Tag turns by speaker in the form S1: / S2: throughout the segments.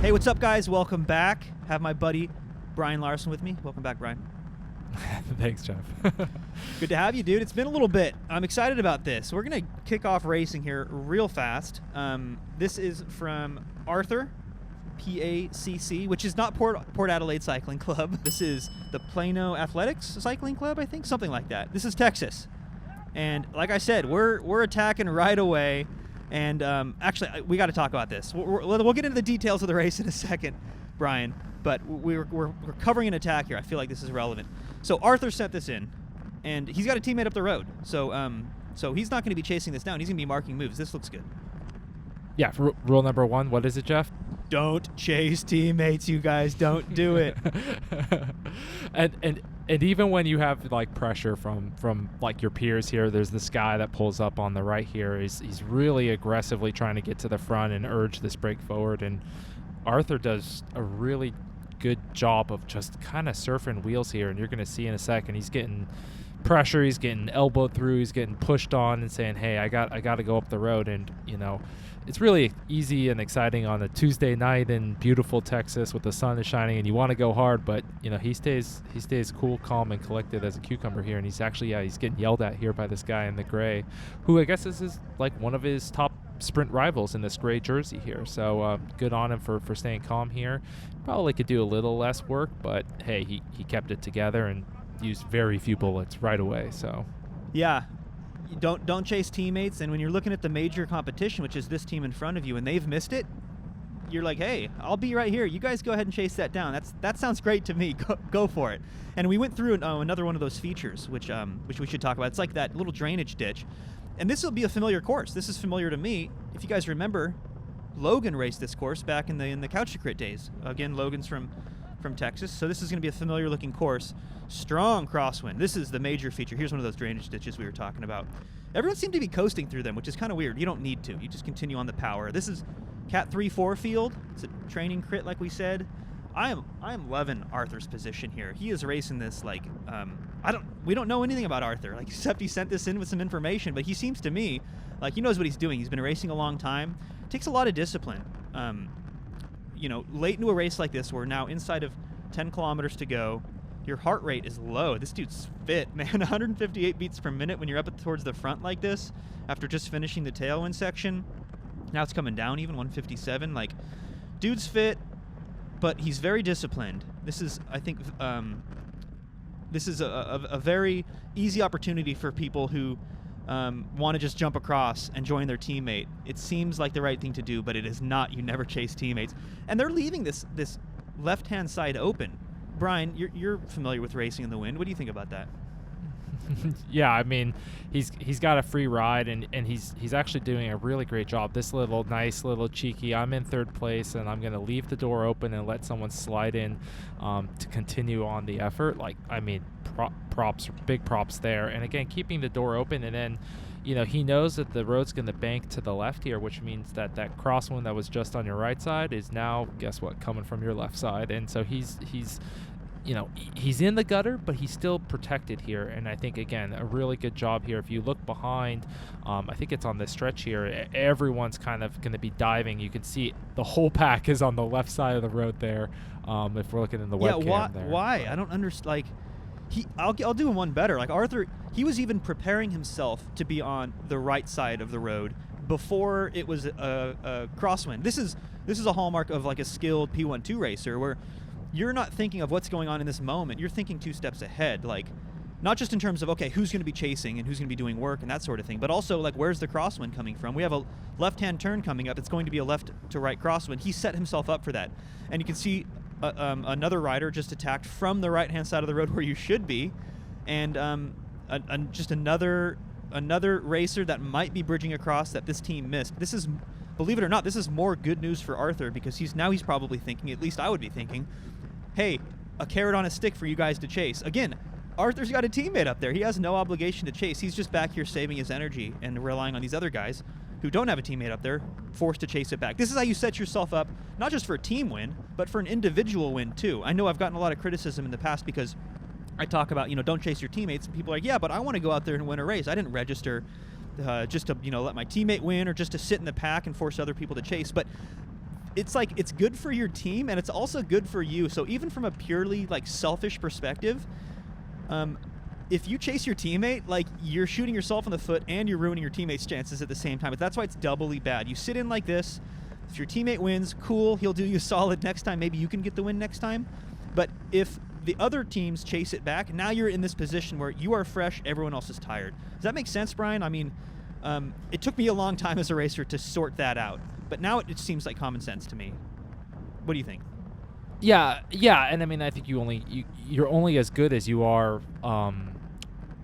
S1: Hey, what's up, guys? Welcome back. Have my buddy Brian Larson with me. Welcome back, Brian.
S2: Thanks, Jeff.
S1: Good to have you, dude. It's been a little bit. I'm excited about this. We're going to kick off racing here real fast. This is from Arthur, PACC, which is not Port Adelaide Cycling Club. This is the Plano Athletics Cycling Club, I think, something like that. This is Texas. And like I said, we're attacking right away. And actually, we got to talk about this. We'll get into the details of the race in a second, Brian. But we're covering an attack here. I feel like this is relevant. So Arthur sent this in, and he's got a teammate up the road. So he's not going to be chasing this down. He's going to be marking moves. This looks good.
S2: Yeah, rule number 1, what is it, Jeff?
S1: Don't chase teammates, you guys. Don't do it.
S2: and even when you have like pressure from like your peers here, there's this guy that pulls up on the right here. He's really aggressively trying to get to the front and urge this break forward. And Arthur does a really good job of just kind of surfing wheels here. And you're going to see in a second, he's getting pressure, he's getting elbowed through, he's getting pushed on and saying, hey, I got to go up the road. And it's really easy and exciting on a Tuesday night in beautiful Texas with the sun is shining and you want to go hard, but he stays cool, calm, and collected as a cucumber here. And he's actually he's getting yelled at here by this guy in the gray, who I guess is like one of his top sprint rivals in this gray jersey here. So good on him for staying calm here. Probably could do a little less work, but hey, he kept it together and used very few bullets right away. So
S1: yeah. Don't chase teammates, and when you're looking at the major competition, which is this team in front of you, and they've missed it, you're like, hey, I'll be right here. You guys go ahead and chase that down. That sounds great to me. Go for it. And we went through another one of those features, which we should talk about. It's like that little drainage ditch, and this will be a familiar course. This is familiar to me. If you guys remember, Logan raced this course back in the Couch to Crit days. Again, Logan's from Texas, so this is going to be a familiar looking course. Strong crosswind. This is the major feature. Here's one of those drainage ditches we were talking about. Everyone seemed to be coasting through them, which is kind of weird. You don't need to. You just continue on the power. This is Cat4's field. It's a training crit, like we said. I am loving Arthur's position here. He is racing this like we don't know anything about Arthur, like, except he sent this in with some information, but he seems to me like he knows what he's doing. He's been racing a long time. It takes a lot of discipline. Late into a race like this, we're now inside of 10 kilometers to go. Your heart rate is low. This dude's fit, man. 158 beats per minute when you're up towards the front like this after just finishing the tailwind section. Now it's coming down even, 157. Like, dude's fit, but he's very disciplined. This is, I think, this is a very easy opportunity for people who want to just jump across and join their teammate. It seems like the right thing to do, but it is not. You never chase teammates. And they're leaving this left-hand side open. Brian, you're familiar with racing in the wind. What do you think about that?
S2: Yeah, I mean, he's got a free ride, and he's actually doing a really great job. This nice little cheeky, I'm in third place, and I'm going to leave the door open and let someone slide in to continue on the effort. Like, I mean, big props there. And again, keeping the door open, and then, he knows that the road's going to bank to the left here, which means that crosswind that was just on your right side is now, guess what, coming from your left side. And so he's in the gutter, but he's still protected here. And I think, again, a really good job here. If you look behind, I think it's on this stretch here, everyone's kind of going to be diving. You can see the whole pack is on the left side of the road there, if we're looking in the webcam there.
S1: Why? I don't understand. Like, I'll do one better. Like, Arthur, he was even preparing himself to be on the right side of the road before it was a crosswind. This is a hallmark of like a skilled P12 racer, where you're not thinking of what's going on in this moment. You're thinking 2 steps ahead, like not just in terms of, okay, who's going to be chasing and who's going to be doing work and that sort of thing, but also like, where's the crosswind coming from? We have a left-hand turn coming up. It's going to be a left to right crosswind. He set himself up for that. And you can see another rider just attacked from the right-hand side of the road where you should be. And just another racer that might be bridging across that this team missed. This is, believe it or not, this is more good news for Arthur, because he's probably thinking, at least I would be thinking, hey, a carrot on a stick for you guys to chase. Again, Arthur's got a teammate up there. He has no obligation to chase. He's just back here saving his energy and relying on these other guys who don't have a teammate up there, forced to chase it back. This is how you set yourself up, not just for a team win, but for an individual win too. I know I've gotten a lot of criticism in the past because I talk about, don't chase your teammates, and people are like, yeah, but I want to go out there and win a race. I didn't register just to let my teammate win, or just to sit in the pack and force other people to chase. But it's like it's good for your team and it's also good for you. So even from a purely like selfish perspective, if you chase your teammate, like you're shooting yourself in the foot and you're ruining your teammate's chances at the same time. But that's why it's doubly bad. You sit in like this. If your teammate wins, cool. He'll do you solid next time. Maybe you can get the win next time. But if the other teams chase it back, now you're in this position where you are fresh, everyone else is tired. Does that make sense, Brian? I mean, it took me a long time as a racer to sort that out. But now it seems like common sense to me. What do you think?
S2: Yeah, and I mean, I think you're only as good as you are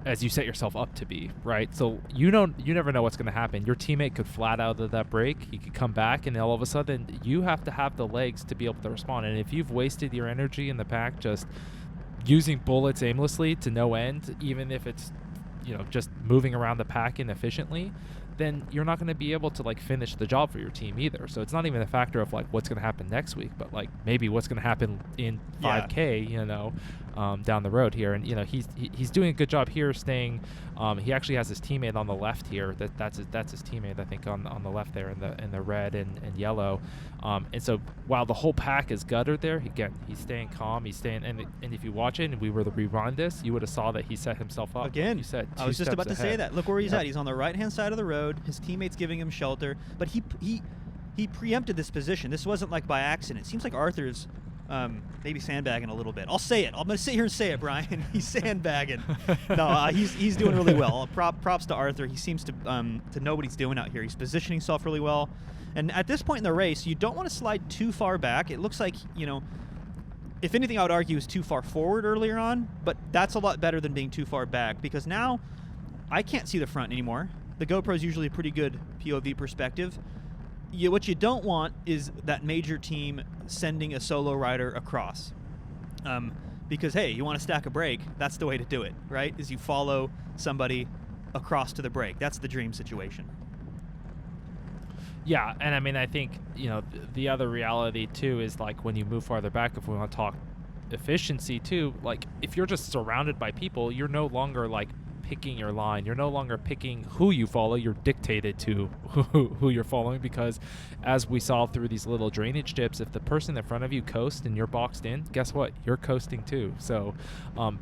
S2: as you set yourself up to be, right? So you never know what's going to happen. Your teammate could flat out of that break. He could come back, and all of a sudden you have to have the legs to be able to respond. And if you've wasted your energy in the pack just using bullets aimlessly to no end, even if it's just moving around the pack inefficiently, then you're not going to be able to like finish the job for your team either. So it's not even a factor of like what's going to happen next week, but like maybe what's going to happen in 5K, down the road here. And he's doing a good job here, staying. He actually has his teammate on the left here. That's his teammate, I think, on the left there in the red and yellow. And so while the whole pack is guttered there, he's staying calm. He's staying, and if you watch it and we were to rewind this, you would have saw that he set himself up
S1: again.
S2: You said
S1: I was just about to say that. Look where he's
S2: Yep.
S1: at. He's on the right-hand side of the road. His teammate's giving him shelter, but he preempted this position. This wasn't like by accident. It seems like Arthur's maybe sandbagging a little bit. I'll say it. I'm going to sit here and say it, Brian. He's sandbagging. No, he's doing really well. Props to Arthur. He seems to know what he's doing out here. He's positioning himself really well. And at this point in the race, you don't want to slide too far back. It looks like, if anything, I would argue is too far forward earlier on, but that's a lot better than being too far back, because now I can't see the front anymore. The GoPro is usually a pretty good POV perspective. What you don't want is that major team sending a solo rider across. Because, hey, you want to stack a break, that's the way to do it, right? Is you follow somebody across to the break. That's the dream situation.
S2: Yeah, and I mean, I think, the other reality, too, is, like, when you move farther back, if we want to talk efficiency, too, like, if you're just surrounded by people, you're no longer, like, picking your line. You're no longer picking who you follow. You're dictated to who you're following, because as we saw through these little drainage dips, if the person in front of you coasts and you're boxed in, guess what? You're coasting too. So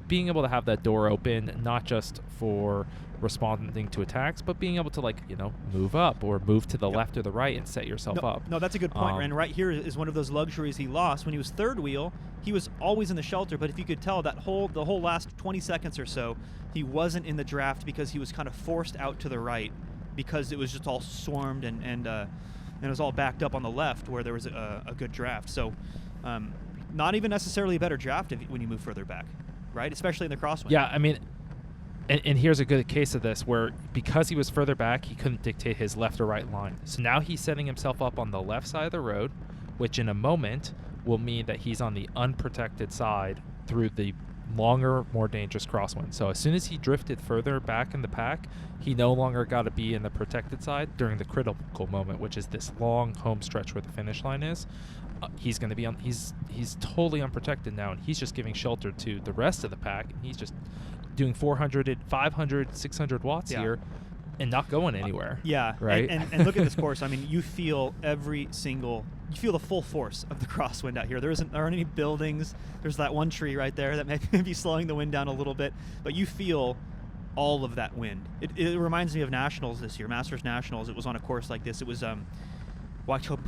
S2: being able to have that door open, not just for responding to attacks, but being able to, like, move up or move to the left or the right and set yourself up.
S1: No, that's a good point. And right here is one of those luxuries he lost. When he was third wheel, he was always in the shelter, but if you could tell, the whole last 20 seconds or so, he wasn't in the draft because he was kind of forced out to the right because it was just all swarmed and it was all backed up on the left where there was a good draft. So not even necessarily a better draft when you move further back, right? Especially in the crosswind.
S2: Yeah, I mean, and here's a good case of this, where because he was further back, he couldn't dictate his left or right line. So now he's setting himself up on the left side of the road, which in a moment will mean that he's on the unprotected side through the longer, more dangerous crosswind. So as soon as he drifted further back in the pack, he no longer got to be in the protected side during the critical moment, which is this long home stretch where the finish line is. He's going to be on. He's totally unprotected now, and he's just giving shelter to the rest of the pack. And he's just doing 400, 500, 600 watts here and not going anywhere. Right?
S1: And look at this course. I mean, you feel you feel the full force of the crosswind out here. There aren't any buildings. There's that one tree right there that may be slowing the wind down a little bit, but you feel all of that wind. It reminds me of Nationals this year, Masters Nationals. It was on a course like this. It was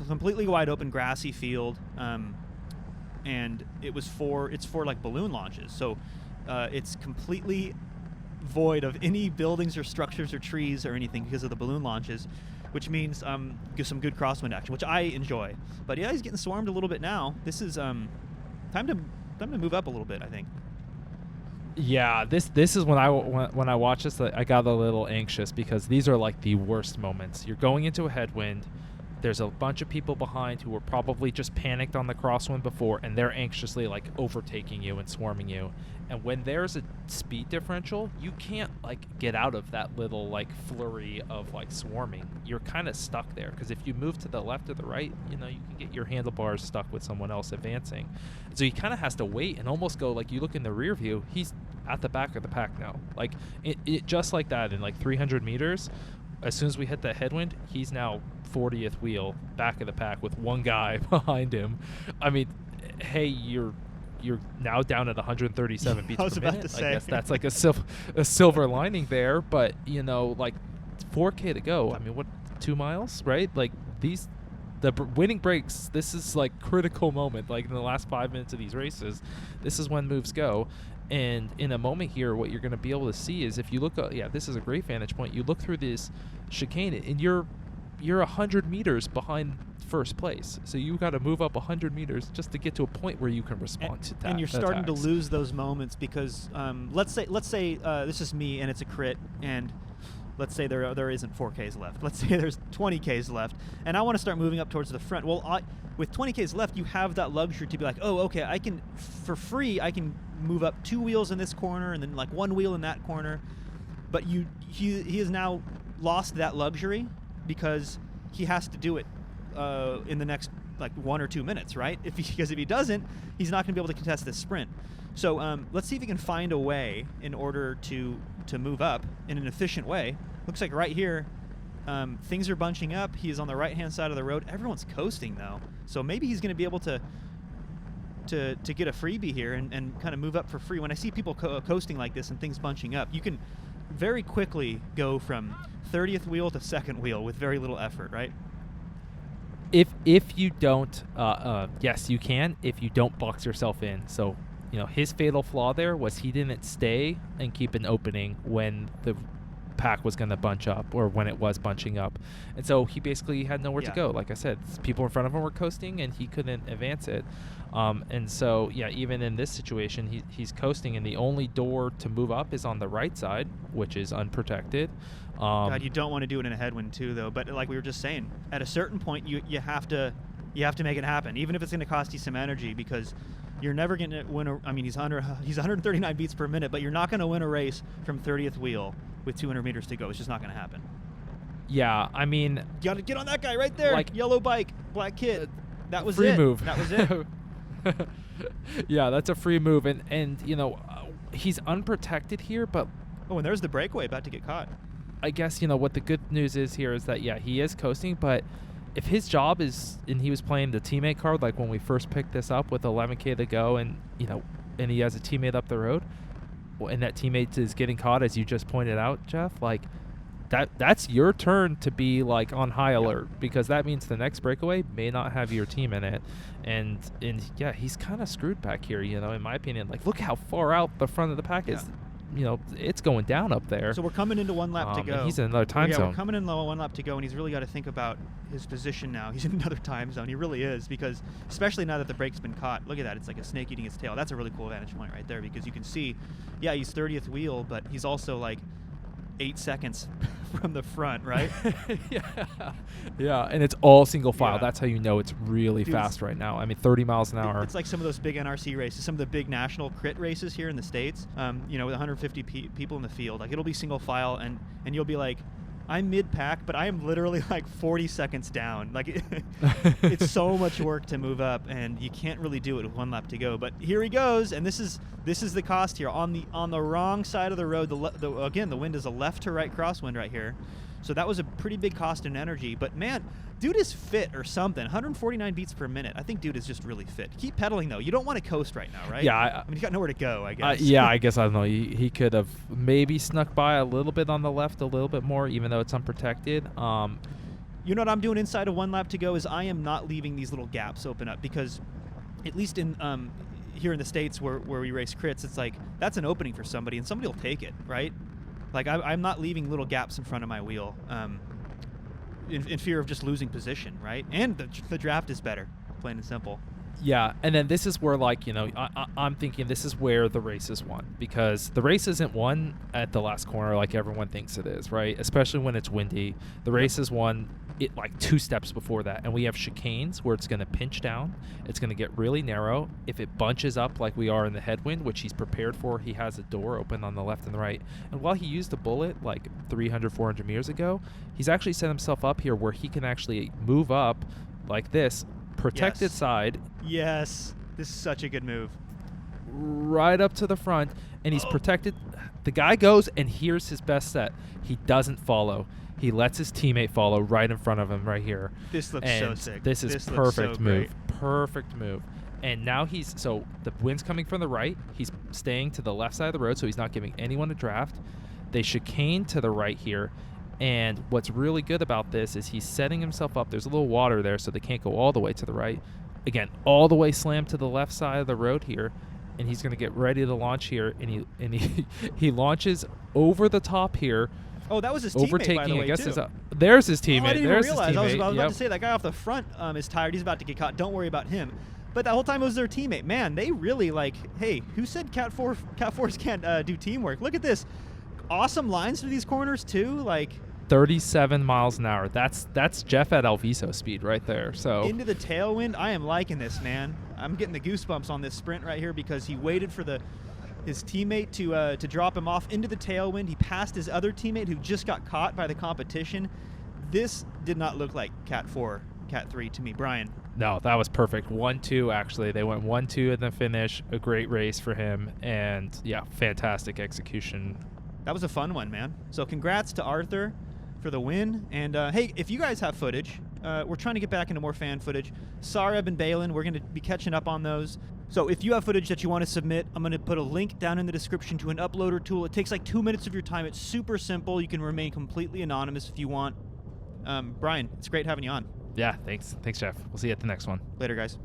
S1: completely wide open grassy field, and it's for like balloon launches. So it's completely void of any buildings or structures or trees or anything because of the balloon launches, which means some good crosswind action, which I enjoy. But yeah, he's getting swarmed a little bit now. This is time to move up a little bit, I think.
S2: Yeah, this is when I watch this, I got a little anxious, because these are like the worst moments. You're going into a headwind. There's a bunch of people behind who were probably just panicked on the crosswind before, and they're anxiously like overtaking you and swarming you. And when there's a speed differential, you can't like get out of that little like flurry of like swarming. You're kind of stuck there, because if you move to the left or the right, you can get your handlebars stuck with someone else advancing. So he kind of has to wait and almost go, like, you look in the rear view, he's at the back of the pack now. Like it just like that in like 300 meters. As soon as we hit that headwind, he's now 40th wheel, back of the pack with one guy behind him. I mean, hey, you're now down at 137 beats
S1: I was
S2: per
S1: about
S2: minute.
S1: to say.
S2: I guess that's like a silver lining there, but like 4K to go. I mean, what, 2 miles, right? Like the winning breaks, this is like critical moment. Like in the last 5 minutes of these races, this is when moves go. And in a moment here, what you're going to be able to see is if you look this is a great vantage point. You look through this chicane and you're 100 meters behind first place. So you got to move up 100 meters just to get to a point where you can respond to that.
S1: And you're starting to lose those moments because let's say this is me and it's a crit, and let's say there isn't 4Ks left. Let's say there's 20Ks left, and I want to start moving up towards the front. Well, with 20Ks left, you have that luxury to be like, oh, okay, I can, for free, I can move up 2 wheels in this corner and then like 1 wheel in that corner. But he has now lost that luxury because he has to do it in the next like 1 or 2 minutes, right? Because if he doesn't, he's not going to be able to contest this sprint. So let's see if he can find a way in order to move up in an efficient way. Looks like right here, things are bunching up. He's on the right-hand side of the road. Everyone's coasting though, so maybe he's going to be able to get a freebie here and kind of move up for free. When I see people coasting like this and things bunching up, you can very quickly go from 30th wheel to second wheel with very little effort, right?
S2: If you don't, yes, you can. If you don't box yourself in. So, his fatal flaw there was he didn't stay and keep an opening when the pack was going to bunch up or when it was bunching up. And so he basically had nowhere to go. Like I said, people in front of him were coasting and he couldn't advance it. And so, even in this situation, he's coasting, and the only door to move up is on the right side, which is unprotected.
S1: God, you don't want to do it in a headwind too, though. But like we were just saying, at a certain point, you have to make it happen, even if it's going to cost you some energy, because you're never going to win. He's 139 beats per minute, but you're not going to win a race from 30th wheel with 200 meters to go. It's just not going to happen.
S2: Yeah,
S1: you got to get on that guy right there. Like yellow bike, black kid. That was
S2: free
S1: it.
S2: Move.
S1: That was it.
S2: Yeah, that's a free move, and he's unprotected here, but
S1: and there's the breakaway about to get caught.
S2: I guess what the good news is here is that he is coasting, but if his job is, and he was playing the teammate card like when we first picked this up with 11K to go, and and he has a teammate up the road, and that teammate is getting caught, as you just pointed out, Jeff, like that's your turn to be like on high alert, because that means the next breakaway may not have your team in it, and he's kind of screwed back here, in my opinion. Like, look how far out the front of the pack is. It's going down up there.
S1: So we're coming into 1 lap to go.
S2: And he's in another time zone.
S1: We're coming in 1 lap to go, and he's really got to think about his position now. He's in another time zone. He really is, because especially now that the brake's been caught. Look at that. It's like a snake eating its tail. That's a really cool vantage point right there, because you can see, he's 30th wheel, but he's also like 8 seconds from the front, right?
S2: Yeah, and it's all single file.
S1: Yeah.
S2: That's how you know it's really fast right now. 30 miles an hour.
S1: It's like some of those big NRC races, some of the big national crit races here in the States, with 150 people in the field. Like, it'll be single file, and you'll be like, I'm mid-pack, but I am literally like 40 seconds down. Like, it's so much work to move up, and you can't really do it with 1 lap to go. But here he goes, and this is the cost here. On the wrong side of the road, again, the wind is a left to right crosswind right here. So that was a pretty big cost in energy. But man, dude is fit or something. 149 beats per minute. I think dude is just really fit. Keep pedaling though. You don't want to coast right now, right?
S2: Yeah.
S1: You got nowhere to go, I guess.
S2: I guess, I don't know. He could have maybe snuck by a little bit on the left, a little bit more, even though it's unprotected.
S1: You know what I'm doing inside of 1 lap to go is I am not leaving these little gaps open up, because at least in here in the States where we race crits, it's like that's an opening for somebody, and somebody will take it, right? Like, I'm not leaving little gaps in front of my wheel in fear of just losing position, right? And the draft is better, plain and simple.
S2: Yeah, and then this is where, like, I'm thinking this is where the race is won, because the race isn't won at the last corner like everyone thinks it is, right? Especially when it's windy. The race is won like 2 steps before that, and we have chicanes where it's going to pinch down. It's going to get really narrow. If it bunches up like we are in the headwind, which he's prepared for, he has a door open on the left and the right. And while he used a bullet like 300, 400 meters ago, he's actually set himself up here where he can actually move up like this, protected side.
S1: Yes, this is such a good move.
S2: Right up to the front, and he's protected. The guy goes, and here's his best set. He doesn't follow. He lets his teammate follow right in front of him right here.
S1: This looks so
S2: And
S1: sick.
S2: this is
S1: This looks
S2: perfect
S1: so
S2: move.
S1: great.
S2: Perfect move. And now so the wind's coming from the right. He's staying to the left side of the road, so he's not giving anyone a draft. They chicane to the right here. And what's really good about this is he's setting himself up. There's a little water there, so they can't go all the way to the right. Again, all the way slammed to the left side of the road here. And he's going to get ready to launch here. And he launches over the top here.
S1: Oh, that was his
S2: overtaking,
S1: teammate, by the way,
S2: I guess,
S1: too.
S2: there's his teammate.
S1: Oh, I didn't
S2: there's
S1: even realize.
S2: his
S1: I was
S2: teammate.
S1: about to say that guy off the front is tired. He's about to get caught. Don't worry about him. But that whole time it was their teammate. Man, they really hey, who said Cat4's can't do teamwork? Look at this. Awesome lines through these corners, too.
S2: 37 miles an hour. That's Jeff at Alviso speed right there. So
S1: into the tailwind. I am liking this, man. I'm getting the goosebumps on this sprint right here because he waited for his teammate to drop him off into the tailwind. He passed his other teammate who just got caught by the competition. This did not look like Cat4, Cat3 to me. Brian.
S2: No, that was perfect. 1-2, actually. They went 1-2 in the finish. A great race for him. And, yeah, fantastic execution.
S1: That was a fun one, man. So congrats to Arthur for the win. And, hey, if you guys have footage, we're trying to get back into more fan footage. Sorry I've been bailing. We're going to be catching up on those. So if you have footage that you want to submit, I'm going to put a link down in the description to an uploader tool. It takes 2 minutes of your time. It's super simple. You can remain completely anonymous if you want. Brian, it's great having you on.
S2: Yeah, thanks. Thanks, Jeff. We'll see you at the next one.
S1: Later, guys.